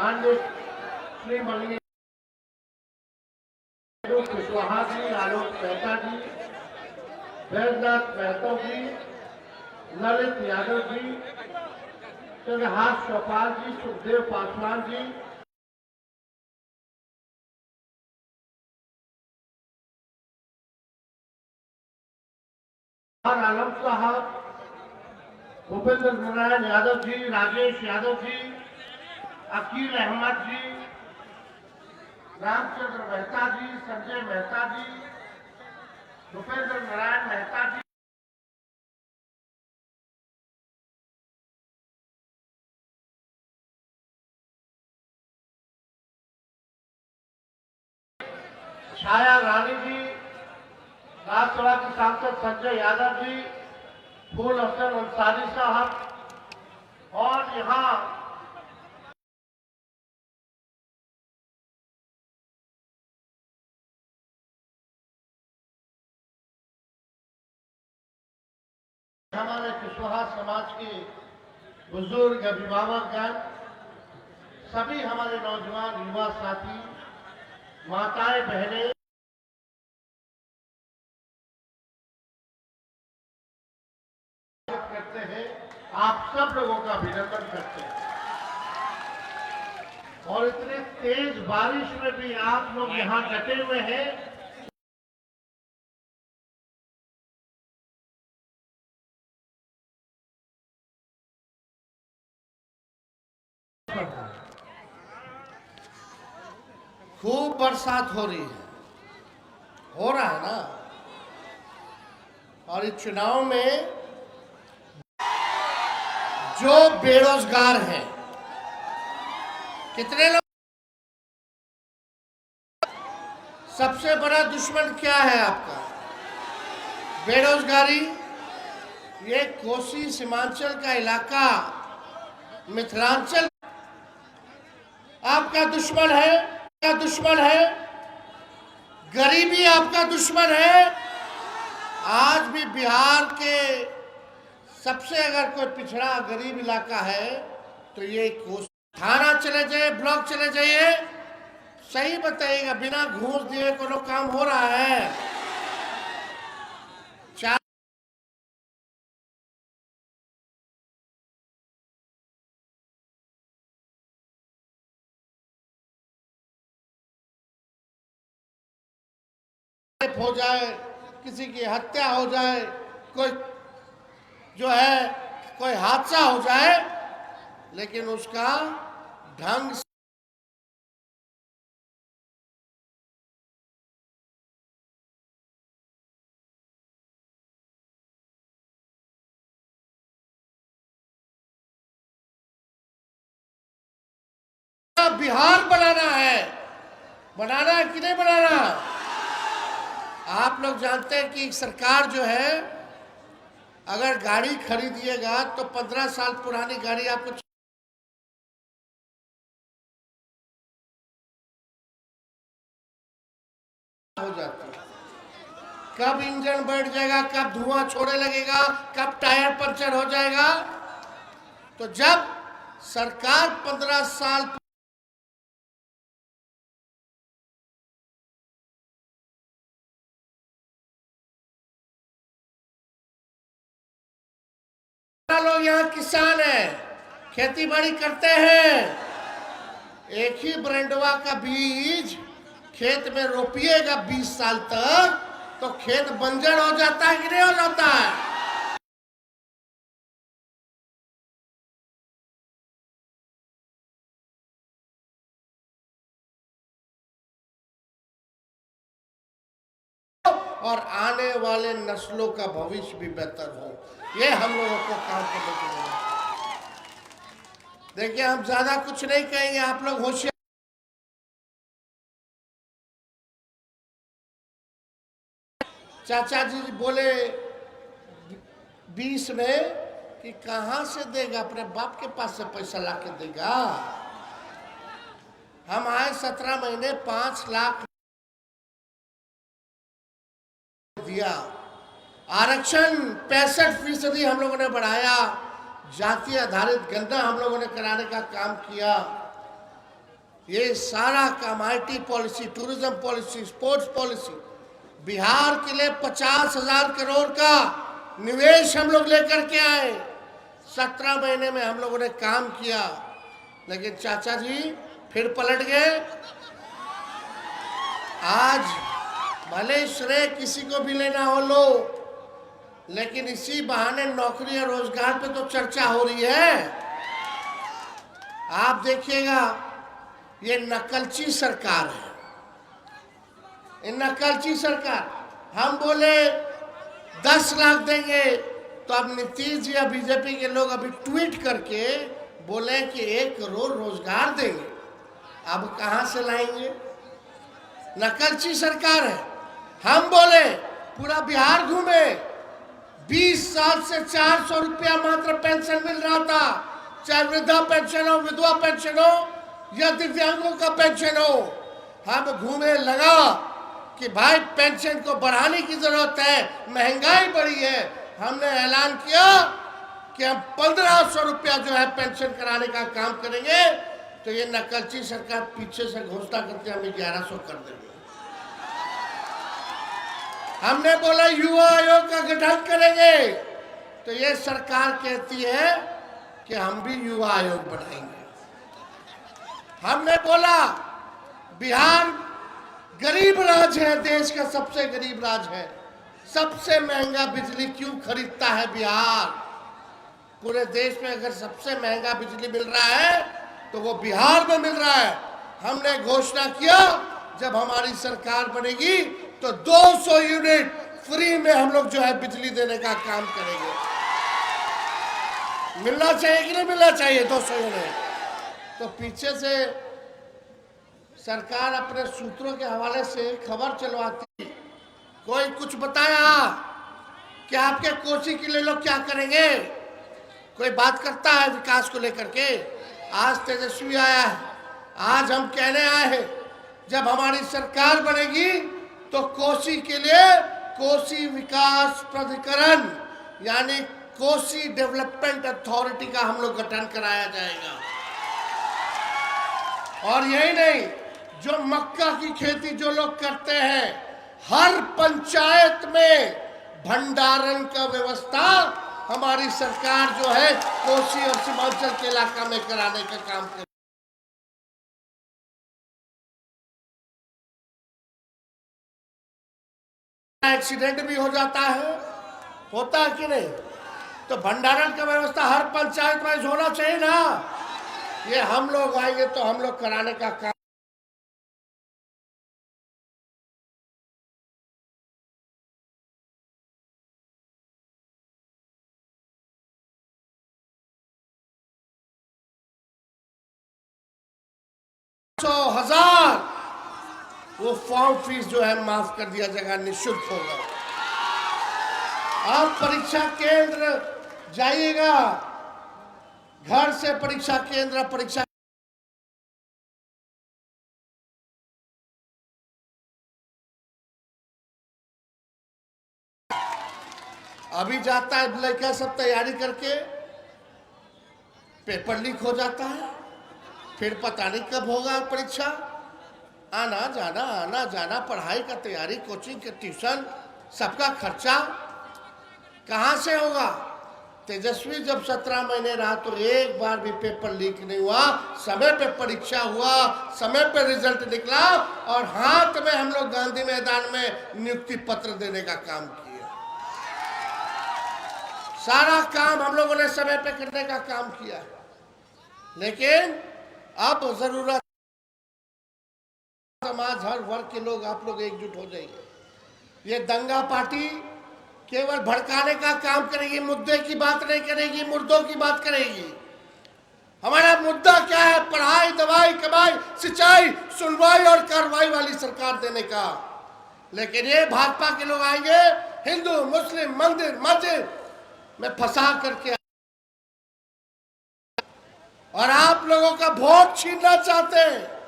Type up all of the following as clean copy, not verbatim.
माननीय श्री मल्लिक कुशवाहा जी, आलोक मेहता जी, वैद्यनाथ महतो जी, ललित यादव जी, चंद्रहास चौपाल जी, सुखदेव पासवान जी, आलम साहब, भूपेंद्र नारायण यादव जी, राजेश यादव जी, अकील अहमद जी, रामचंद्र मेहता जी, संजय मेहता जी, भूपेंद्र नारायण मेहता जी, छाया रानी जी, राज्यसभा के सांसद संजय यादव जी, फूल हसन अंसारी साहब और यहाँ हमारे कुशवाहा समाज के बुजुर्ग अभिभावकगण, सभी हमारे नौजवान युवा साथी, माताएं बहनें करते हैं, आप सब लोगों का अभिनंदन करते हैं। और इतने तेज बारिश में भी आप लोग यहाँ डटे हुए हैं। खूब बरसात हो रही है, हो रहा है ना। और इस चुनाव में जो बेरोजगार हैं, कितने लोग, सबसे बड़ा दुश्मन क्या है आपका? बेरोजगारी। ये कोसी सीमांचल का इलाका, मिथिलांचल आपका दुश्मन है, आपका दुश्मन है। गरीबी आपका दुश्मन है। आज भी बिहार के सबसे अगर कोई पिछड़ा गरीब इलाका है तो ये कोसी। थाना चले जाइए, ब्लॉक चले जाइए, सही बताइएगा, बिना घूस दिए कोनो काम हो रहा है? हो जाए, किसी की हत्या हो जाए, कोई जो है कोई हादसा हो जाए, लेकिन उसका ढंग से बिहार बनाना है। बनाना है कि नहीं बनाना? आप लोग जानते हैं कि सरकार जो है, अगर गाड़ी खरीदिएगा तो 15 साल पुरानी गाड़ी आपको हो जाती है। कब इंजन बैठ जाएगा, कब धुआं छोड़ने लगेगा, कब टायर पंचर हो जाएगा। तो जब सरकार 15 साल लोग यहाँ किसान हैं, खेती बाड़ी करते हैं, एक ही ब्रांडवा का बीज खेत में रोपिएगा 20 साल तक तो खेत बंजर हो जाता है कि नहीं हो जाता है? और आने वाले नस्लों का भविष्य भी बेहतर हो, ये हम लोगों को काम करने की जरूरत है। देखिए, हम ज्यादा कुछ नहीं कहेंगे, आप लोग होशियार। चाचा जी बोले 20 में कि कहां से देगा, अपने बाप के पास से पैसा लाके देगा। हम आए 17 महीने 5 लाख दिया। आरक्षण 65% हम लोगों ने बढ़ाया। जाति आधारित गणना हम लोगों ने कराने का काम किया। ये सारा काम IT policy, tourism policy, sports policy, Bihar के लिए 50,000 करोड़ का निवेश हम लोग लेकर के आए। 17 महीने में हम लोगों ने काम किया, लेकिन चाचा जी फिर पलट गए। आज भले श्रेय किसी को भी लेना हो लो, लेकिन इसी बहाने नौकरी और रोजगार पे तो चर्चा हो रही है। आप देखिएगा, ये नकलची सरकार है, ये नकलची सरकार। हम बोले 10 लाख देंगे, तो अब नीतीश जी या बीजेपी के लोग अभी ट्वीट करके बोले कि 1 करोड़ रोजगार देंगे। अब कहां से लाएंगे? नकलची सरकार है। हम बोले पूरा बिहार घूमे, 20 साल से 400 रुपया मात्र पेंशन मिल रहा था, चाहे वृद्धा पेंशन हो, विधवा पेंशन हो या दिव्यांगों का पेंशन हो। हम घूमे, लगा कि भाई पेंशन को बढ़ाने की जरूरत है, महंगाई बढ़ी है। हमने ऐलान किया कि हम 1500 रुपया जो है पेंशन कराने का काम करेंगे। तो ये नकलची सरकार पीछे से घोषणा करते हम 1100 कर देंगे। हमने बोला युवा आयोग का गठन करेंगे, तो ये सरकार कहती है कि हम भी युवा आयोग बनाएंगे। हमने बोला बिहार गरीब राज्य है, देश का सबसे गरीब राज्य है, सबसे महंगा बिजली क्यों खरीदता है बिहार? पूरे देश में अगर सबसे महंगा बिजली मिल रहा है तो वो बिहार में मिल रहा है। हमने घोषणा किया जब हमारी सरकार बनेगी तो 200 यूनिट फ्री में हम लोग जो है बिजली देने का काम करेंगे। मिलना चाहिए कि नहीं मिलना चाहिए 200 यूनिट? तो पीछे से सरकार अपने सूत्रों के हवाले से खबर चलवाती, कोई कुछ बताया कि आपके कोसी के लिए लोग क्या करेंगे? कोई बात करता है विकास को लेकर के? आज तेजस्वी आया है, आज हम कहने आए हैं जब हमारी सरकार बनेगी तो कोसी के लिए कोसी विकास प्राधिकरण यानी कोसी डेवलपमेंट अथॉरिटी का हम लोग गठन कराया जाएगा। और यही नहीं, जो मक्का की खेती जो लोग करते हैं, हर पंचायत में भंडारण का व्यवस्था हमारी सरकार जो है कोसी और सीमांचल के इलाका में कराने का काम कर। एक्सीडेंट भी हो जाता है, होता है कि नहीं? तो भंडारण का व्यवस्था हर पंचायत में होना चाहिए ना। ये हम लोग आएंगे तो हम लोग कराने का काम। हजार वो फॉर्म फीस जो है माफ कर दिया जाएगा, निःशुल्क होगा। आप परीक्षा केंद्र जाइएगा, घर से परीक्षा केंद्र परीक्षा अभी जाता है लड़का सब तैयारी करके, पेपर लीक हो जाता है, फिर पता नहीं कब होगा परीक्षा। आना जाना, पढ़ाई का तैयारी, कोचिंग के ट्यूशन, सबका खर्चा कहाँ से होगा? तेजस्वी जब 17 महीने रहा तो एक बार भी पेपर लीक नहीं हुआ, समय पे परीक्षा हुआ, समय पे रिजल्ट निकला और हाथ में हम लोग गांधी मैदान में नियुक्ति पत्र देने का काम किया। सारा काम हम लोगों ने समय पे करने का काम किया। लेकिन अब जरूरत, समाज हर वर्ग के लोग, आप लोग एकजुट हो जाइए। ये दंगा पार्टी केवल भड़काने का काम करेगी, मुद्दे की बात नहीं करेगी, मुर्दों की बात करेगी। हमारा मुद्दा क्या है? पढ़ाई, दवाई, कमाई, सिंचाई, सुनवाई और कार्रवाई वाली सरकार देने का। लेकिन ये भाजपा के लोग आएंगे, हिंदू मुस्लिम मंदिर मस्जिद में फंसा करके और आप लोगों का वोट छीनना चाहते हैं।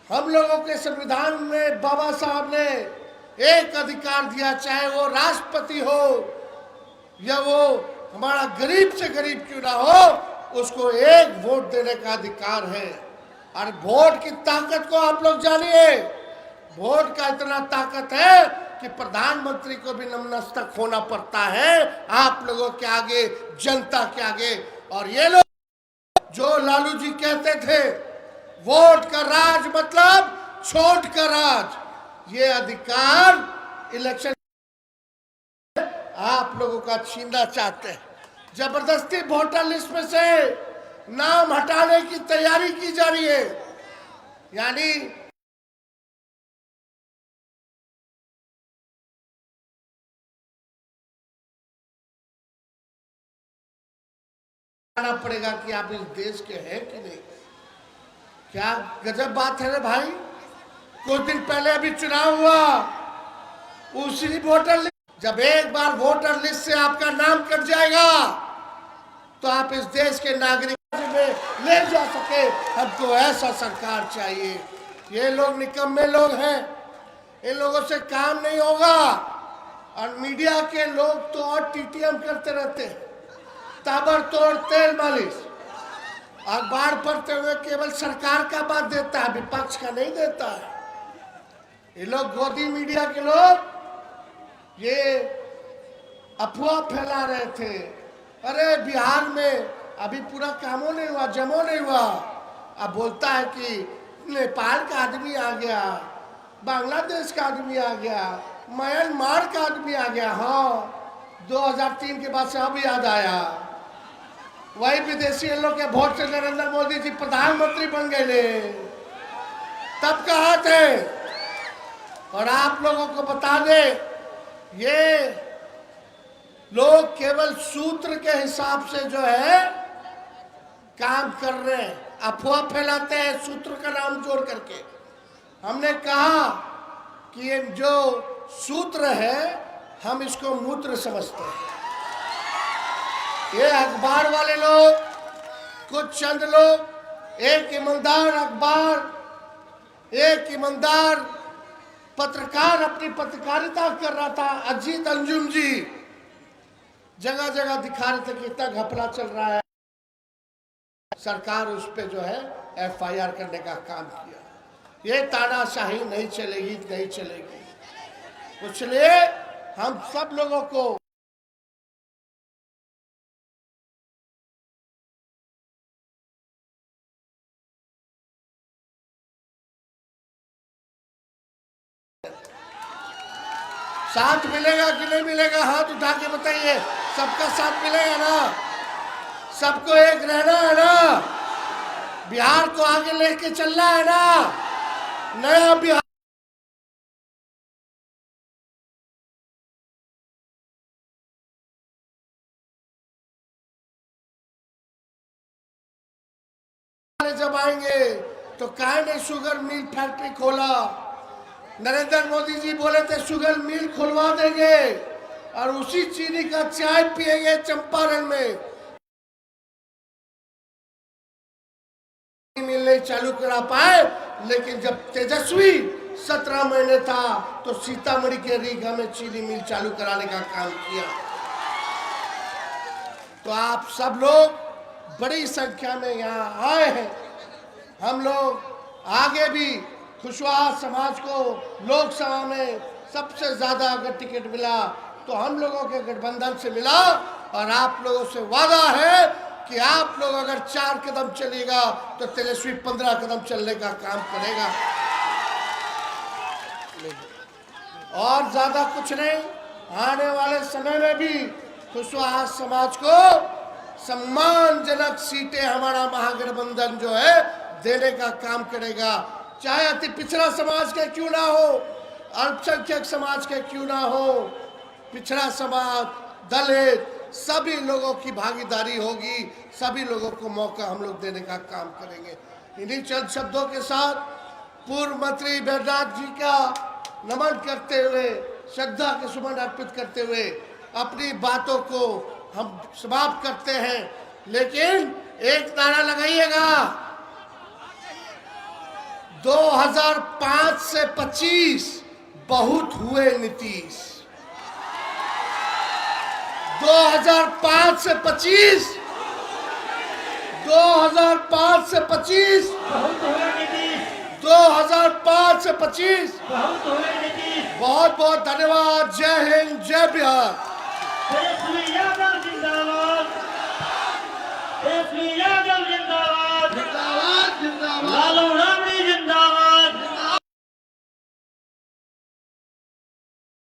हम लोगों के संविधान में बाबा साहब ने एक अधिकार दिया, चाहे वो राष्ट्रपति हो या वो हमारा गरीब से गरीब क्यों ना हो, उसको एक वोट देने का अधिकार है। और वोट की ताकत को आप लोग जानिए। वोट का इतना ताकत है कि प्रधानमंत्री को भी नतमस्तक होना पड़ता है आप लोगों के आगे, जनता के आगे। और ये लोग जो लालू जी कहते थे वोट का राज मतलब छोट का राज, ये अधिकार इलेक्शन आप लोगों का छीनना चाहते हैं। जबरदस्ती वोटर लिस्ट में से नाम हटाने की तैयारी की जा रही है। यानी पड़ेगा कि आप इस देश के हैं कि नहीं। क्या गजब बात है रे भाई। कुछ दिन पहले अभी चुनाव हुआ, उसी वोटर लिस्ट, जब एक बार वोटर लिस्ट से आपका नाम कट जाएगा तो आप इस देश के नागरिक में ले जा सके। हमको ऐसा सरकार चाहिए। ये लोग निकम्मे लोग हैं, इन लोगों से काम नहीं होगा। और मीडिया के लोग तो और टीटीएम करते रहते हैं, ताबड़तोड़ तेल मालिश। अखबार पढ़ते हुए केवल सरकार का बात देता है, विपक्ष का नहीं देता है। ये लोग गोदी मीडिया के लोग ये अफवाह फैला रहे थे, अरे बिहार में अभी पूरा कामों नहीं हुआ, जमो नहीं हुआ। अब बोलता है कि नेपाल का आदमी आ गया, बांग्लादेश का आदमी आ गया, म्यांमार का आदमी आ गया। हाँ, 2003 के बाद से अब याद आया। वही विदेशी लोग के वोट से नरेंद्र मोदी जी प्रधानमंत्री बन गए, तब कहा थे। और आप लोगों को बता दे, ये लोग केवल सूत्र के हिसाब से जो है काम कर रहे हैं, अफवाह फैलाते हैं सूत्र का नाम जोड़ करके। हमने कहा कि ये जो सूत्र है हम इसको मूत्र समझते हैं। ये अखबार वाले लोग, कुछ चंद लोग, एक ईमानदार अखबार, एक ईमानदार पत्रकार अपनी पत्रकारिता कर रहा था, अजीत अंजुम जी, जगह जगह दिखा रहे थे कि इतना घपला चल रहा है। सरकार उस पे जो है एफआईआर करने का काम किया। ये तानाशाही नहीं चलेगी, नहीं चलेगी। इसलिए हम सब लोगों को साथ मिलेगा कि नहीं मिलेगा, हाथ उठा के बताइए। सबका साथ मिलेगा ना? सबको एक रहना है ना? बिहार को आगे लेके चलना है ना? नया बिहार जब आएंगे तो काहे ने शुगर मिल फैक्ट्री खोला? नरेंद्र मोदी जी बोले थे शुगर मिल खुलवा देंगे और उसी चीनी का चाय पिएंगे चंपारण में। मिल नहीं चालू करा पाए, लेकिन जब तेजस्वी 17 महीने था तो सीतामढ़ी के रीगा में चीनी मिल चालू कराने का काम किया। तो आप सब लोग बड़ी संख्या में यहाँ आए हैं। हम लोग आगे भी कुशवाहा समाज को लोकसभा में सबसे ज्यादा अगर टिकट मिला तो हम लोगों के गठबंधन से मिला। और आप लोगों से वादा है कि आप लोग अगर 4 कदम चलेगा तो तेजस्वी 15 कदम चलने का काम करेगा। और ज्यादा कुछ नहीं, आने वाले समय में भी कुशवाहा समाज को सम्मानजनक सीटें हमारा महागठबंधन जो है देने का काम करेगा। चाहे अति पिछड़ा समाज के क्यों ना हो, अल्पसंख्यक समाज के क्यों ना हो, पिछड़ा समाज, दलित, सभी लोगों की भागीदारी होगी। सभी लोगों को मौका हम लोग देने का काम करेंगे। इन्हीं चंद शब्दों के साथ पूर्व मंत्री बैजनाथ जी का नमन करते हुए, श्रद्धा के सुमन अर्पित करते हुए अपनी बातों को हम समाप्त करते हैं। लेकिन एक नारा लगाइएगा, 2005 से 25 बहुत हुए नीतीश। 2005 से 25 2005 से 25, बहुत हुए नीतीश, 2005 से 25। बहुत हुए नीतीश। बहुत बहुत धन्यवाद। जय हिंद, जय बिहार। तेजस्वी यादव जिंदाबाद, तेजस्वी